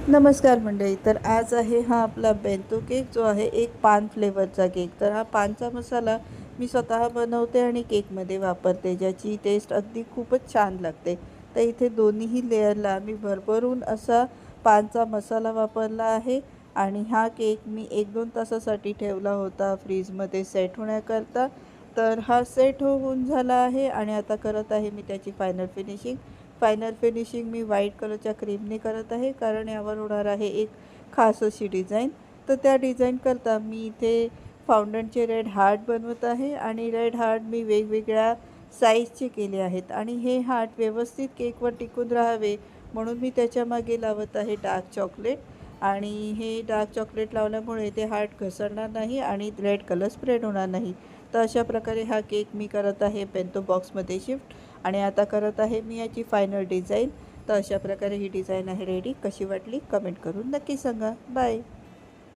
नमस्कार मंडळी. तर आज आहे हा आपला बेंतो केक जो आहे एक पान फ्लेवरचा केक. तर हा पानचा मसाला मी स्वतः बनवते आणि केकमध्ये वापरते, ज्याची टेस्ट अगदी खूपच छान लागते. तर इथे दोन्हीही लेयरला मी भरभरून असा पानचा मसाला वापरला आहे आणि हा केक मी 1-2 तासासाठी ठेवला होता फ्रीजमध्ये सेट होण्याकरता. तर हा सेट होऊन झाला आहे आणि आता करत आहे मी त्याची फायनल फिनिशिंग मी व्हाईट कलरच्या क्रीमने करत आहे, कारण यावर होणार आहे एक खास अशी डिझाईन. तर त्या डिझाईन करता मी इथे फाउंडंटचे रेड हार्ट बनवत आहे आणि रेड हार्ट मी वेगवेगळ्या साईजचे केले आहेत आणि हे हार्ट व्यवस्थित केकवर टिकून राहावे म्हणून मी त्याच्यामागे लावत आहे डार्क चॉकलेट. आणि हे डार्क चॉकलेट लावल्यामुळे ते हार्ट घसरणार नाही आणि रेड कलर स्प्रेड होणार नाही. तर अशा प्रकारे हा केक मी करत आहे बेंतो बॉक्समध्ये शिफ्ट. आणि आता करत आहे मी याची फायनल डिझाईन. तर अशा प्रकारे ही डिझाईन आहे रेडी. कशी वाटली कमेंट करून नक्की सांगा. बाय.